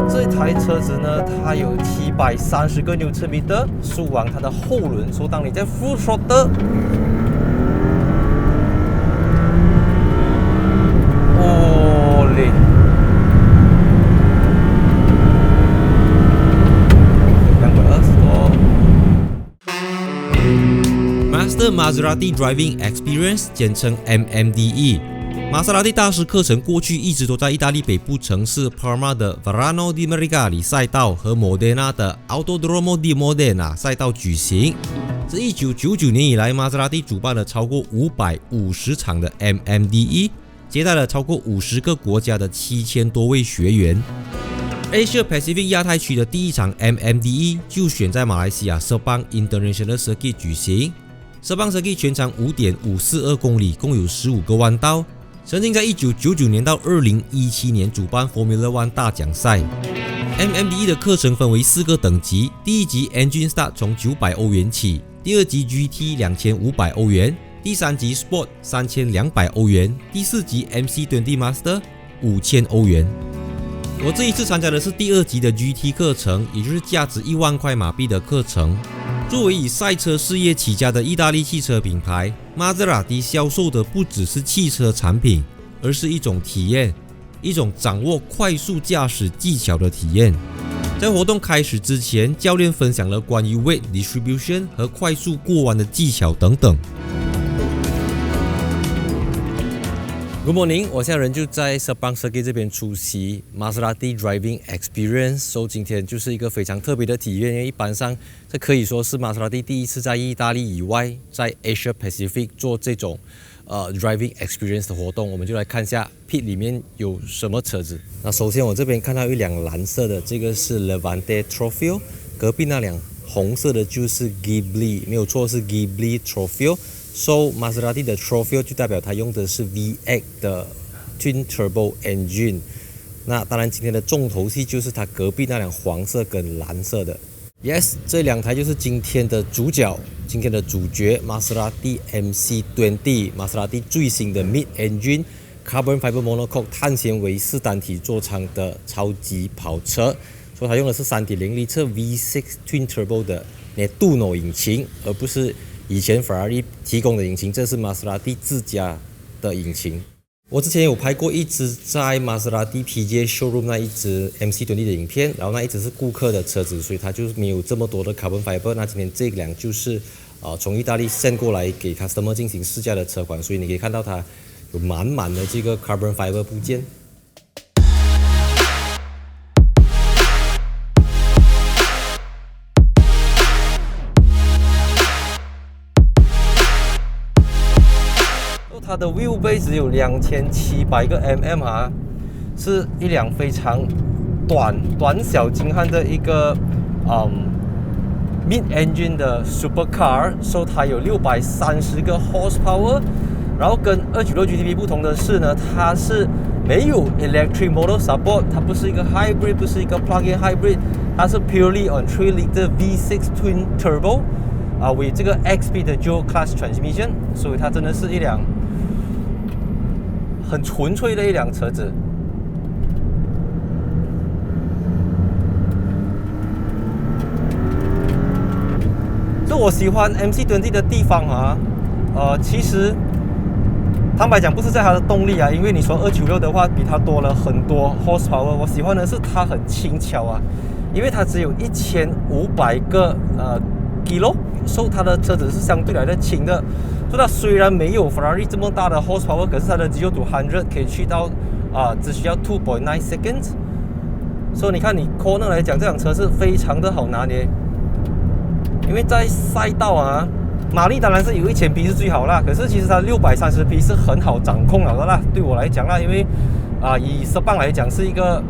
这台车子呢，它有730个牛车米的输往它的后轮，所以当你在 full throttle， 哦嘞 Master Maserati Driving Experience 简称 MMDE。玛莎拉蒂大师课程过去一直都在意大利北部城市 Parma 的 Varano di Meregari 赛道和 Modena 的 Autodromo di Modena 赛道举行。自1999年以来，玛莎拉蒂主办了超过550场的 MMDE， 接待了超过50个国家的7000多位学员。Asia Pacific 亚太区的第一场 MMDE 就选在马来西亚 Sepang International Circuit 举行。Sepang Circuit 全长 5.542 公里，共有15个弯道。曾经在1999年到2017年主办 Formula One 大奖赛。MMDE 的课程分为4个等级，第一级 Engine Start 从900欧元起，第二级 GT 2500欧元，第三级 Sport 3200欧元，第四级 MC20 Master 5000欧元。我这一次参加的是第二级的 GT 课程，也就是价值1万块马币的课程。作为以赛车事业起家的意大利汽车品牌，玛莎拉蒂销售的不只是汽车产品，而是一种体验，一种掌握快速驾驶技巧的体验。在活动开始之前，教练分享了关于 weight distribution 和快速过弯的技巧等等。Good morning， 我现在人就在 Sepang Circuit 这边出席 Maserati Driving Experience， 所以今天就是一个非常特别的体验，因为一般上这可以说是玛莎拉蒂第一次在意大利以外，在 Asia Pacific 做这种Driving Experience 的活动。我们就来看一下 Pit 里面有什么车子。那首先我这边看到一辆蓝色的，这个是 Levante Trofeo， 隔壁那辆红色的就是 Ghibli， 没有错，是 Ghibli Trofeo。So Maserati 的 Trofeo 就代表它用的是 V8 的 Twin Turbo Engine。那当然今天的重头戏就是它隔壁那辆黄色跟蓝色的。Yes， 这两台就是今天的主角，今天的主角 Maserati MC20， Maserati 最新的 Mid Engine Carbon Fiber Monocoque 碳纤维4单体座舱的超级跑车。所以它用的是 3.0 litre V6 Twin Turbo 的 Nettuno 引擎，而不是以前法拉利提供的引擎，这是玛莎拉蒂自家的引擎。我之前有拍过一支在玛莎拉蒂 PJ Showroom 那一支 MC20 的影片，然后那一支是顾客的车子，所以它就没有这么多的 Carbon Fiber。那今天这辆就是从意大利 send 过来给 customer 进行试驾的车款，所以你可以看到它有满满的这个 Carbon Fiber 部件。它的 wheelbase 只有2700个 mm 啊，是一辆非常短小精悍的一个mid engine 的 supercar， 所以它有630个 horsepower。然后跟296 GTB 不同的是呢，它是没有 electric motor support， 它不是一个 hybrid， 不是一个 plug-in hybrid， 它是 purely on 3 litre V6 twin turbo with 这个 XP 的 dual clutch transmission， 所以它真的是一辆很纯粹的一辆车子。就我喜欢 MC20 的地方啊，其实坦白讲不是在它的动力啊，因为你说296的话比它多了很多 horsepower。我喜欢的是它很轻巧啊，因为它只有1500个kilo， 所以它的车子是相对来的轻的。所以它虽然没有 Ferrari 这么大的 horsepower， 可是它的0 to 100可以去到只需要 2.9 seconds。所以你看，你 corner 来讲，这辆车是非常的好拿捏。因为在赛道啊，马力当然是有1000匹是最好啦，可是其实它630匹是很好掌控了的啦。对我来讲啦，因为以Sepang来讲是一个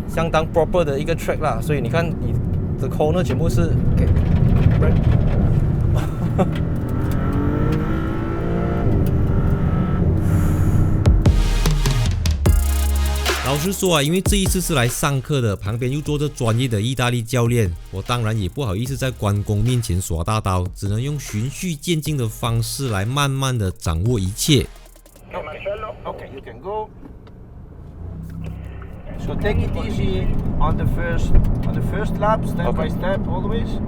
相当 proper 的一个 track 啦，所以你看你的 corner 全部是老实说啊，因为这一次是来上课的，旁边又坐着专业的意大利教练，我当然也不好意思在关公面前耍大刀，只能用循序渐进的方式来慢慢的掌握一切。Okay, you can go. So take it easy on the first lap, step by step, always.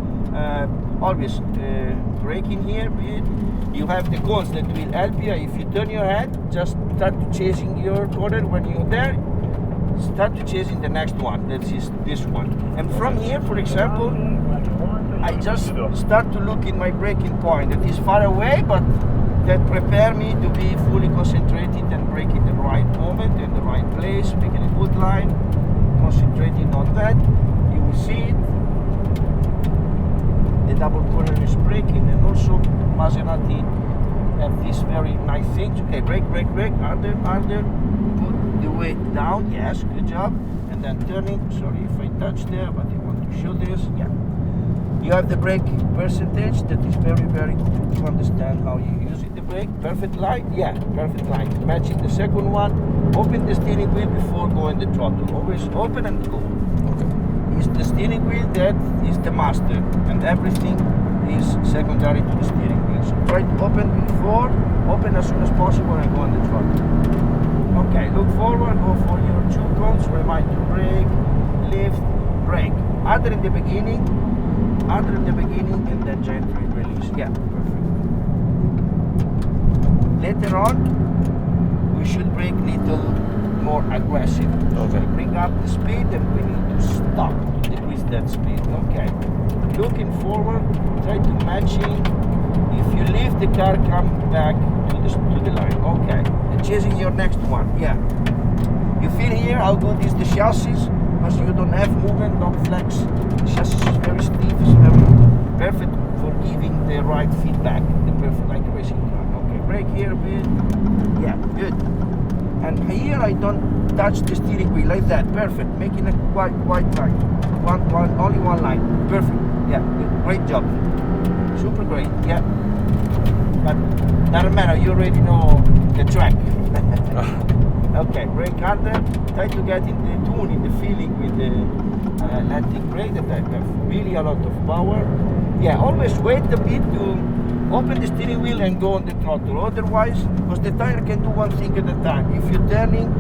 Always brake in here. You have the cones that will help you. If you turn your head, just start to chasing your corner. When you're there, start to chasing the next one. That is this one. And from here, for example, I just start to look in my braking point. That is far away, but that prepare me to be fully concentrated and brake in the right moment, in the right place, making a good line, concentrating on that. You will see it. The double corner is braking, and also Maserati have this very nice thing. Okay, brake, harder, put the weight down, yes, good job, and then turning. Sorry if I touched there, but I want to show this. Yeah, you have the brake percentage. That is very good to understand how you use it. The brake, perfect line, yeah, perfect line. Matching the second one. Open the steering wheel before going the throttle. Always open and go. Okay. It's the steering wheel that is the master, and everything is secondary to the steering wheel. So try to open before, open as soon as possible, and go on the throttle. Okay, look forward, go for your 2 cones, remind to brake, lift, brake. Harder in the beginning, and then gently release. Yeah, perfect. Later on, we should brake little more aggressive. Okay. We bring up the speed and we need to stop to decrease that speed. Okay. Looking forward, try to matching. If you leave the car, come back to the line. Okay. And chasing your next one. Yeah. You feel here how good is the chassis? Because you don't have movement, don't flex. The chassis is very stiff, it's very perfect for giving the right feedback. The perfect like a racing car. Okay. Brake here a bit. Yeah, good. And here I don't touch the steering wheel like that. Perfect. Making a white line. Only one line. Perfect. Yeah. Great job. Super great. Yeah. But doesn't matter. You already know the track. Okay. Brake harder. Try to get in the tune, in the feeling with the landing brake. That have really a lot of power. Yeah. Always wait a bit to open the steering wheel and go on the throttle. Otherwise, because the tire can do one thing at a time. If you're turning,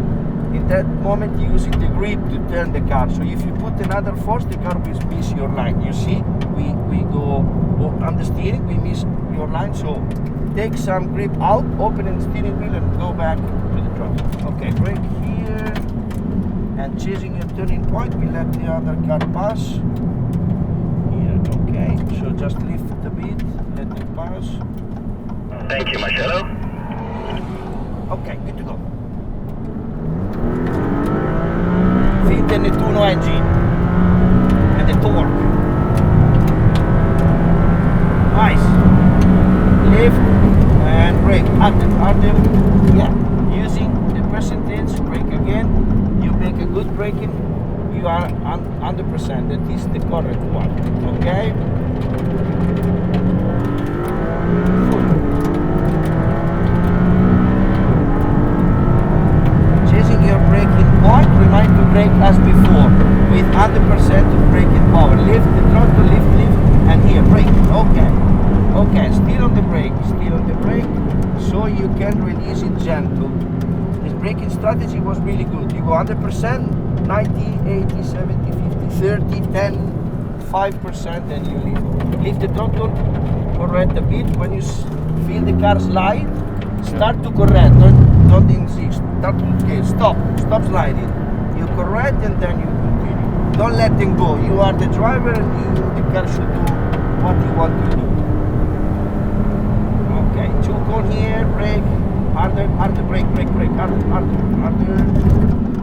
in that moment you're using the grip to turn the car. So if you put another force, the car will miss your line. You see, we go on the steering, we miss your line. So take some grip out, open the steering wheel and go back to the throttle. Okay, brake here. And chasing your turning point, we let the other car pass. Okay, so just lift a bit, let it pass. Thank you, Marcello. Okay, good to go. Feel the Nettuno engine and the torque. Nice. Lift and brake. Harder. Yeah. Using the percentage, brake again. You make a good braking. You are 100%. That is the correct one. Okay. Full. Chasing your braking point. Remind to brake as before with 100% of braking power. Lift the throttle, lift, and here brake. Okay. Okay. Still on the brake. So you can release it gentle. This braking strategy was really good. You go 100%. 90, 80, 70, 50, 30, 10, 5%, and you leave the throttle, correct a bit. When you feel the car slide, start to correct, don't insist. Stop sliding. You correct and then you continue. Don't let them go. You are the driver and the car should do what you want to do. Okay, 2 cone here, brake, harder, brake,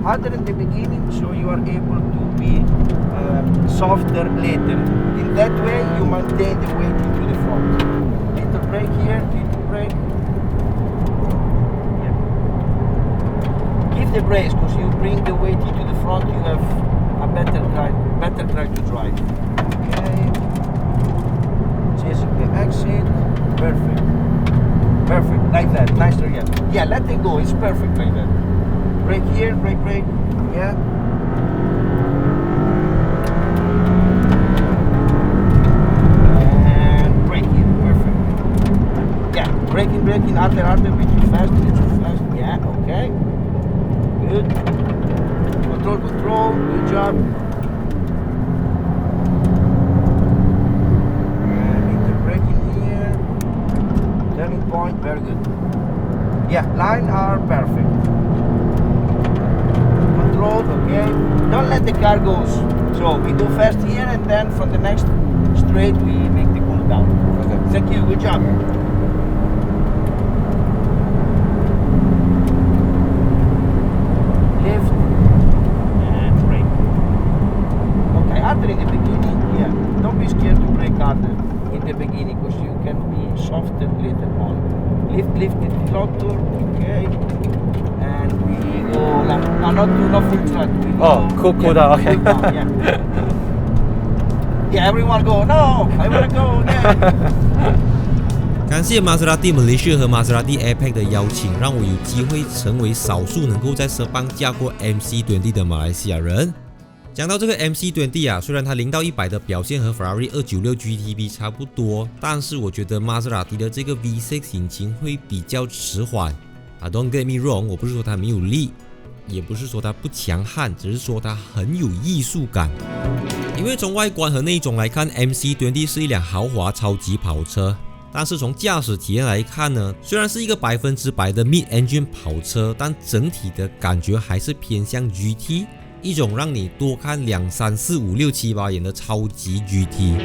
harder in the beginning, so you are able to be softer later. In that way, you maintain the weight into the front. Little brake here, little brake. Yeah. Give the brakes, because you bring the weight into the front, you have a better car to drive. Okay. Chasing the exit. Perfect, like that. Nicer, yeah. Yeah, let it go. It's perfect like that. Brake here, brake, yeah. And brake here, perfect. Yeah, braking, harder, bit too fast, yeah, okay. Good. Control control, good job. And interbraking here. Turning point, very good. Yeah, line are perfect. Control, okay. Don't let the car go. So we go fast here and then from the next straight we make the cool down. Okay. Thank you, good job. Lift and brake. Okay, harder in the beginning, yeah. Don't be scared to brake harder in the beginning because you can be softer later on. Lift it throttle, okay. And we go like, no, not full throttle. We go, Oh, cool down, okay. Cool down, yeah. Yeah, everyone go, no, I wanna go there. 感谢玛莎拉蒂 Malaysia 和玛莎拉蒂 AirPack 的邀请，让我有机会成为少数能够在Sepang驾过 MC20 的马来西亚人。讲到这个 MC20 啊，虽然它0到100的表现和 Ferrari 296 GTB 差不多，但是我觉得玛莎拉蒂的这个 V6 引擎会比较迟缓。Don't get me wrong， 我不是说它没有力，也不是说它不强悍，只是说它很有艺术感。因为从外观和内装来看 ，MC20 是一辆豪华超级跑车。但是从驾驶体验来看呢，虽然是一个100%的 Mid-Engine 跑车，但整体的感觉还是偏向 GT， 一种让你多看2、3、4、5、6、7、8眼的超级 GT。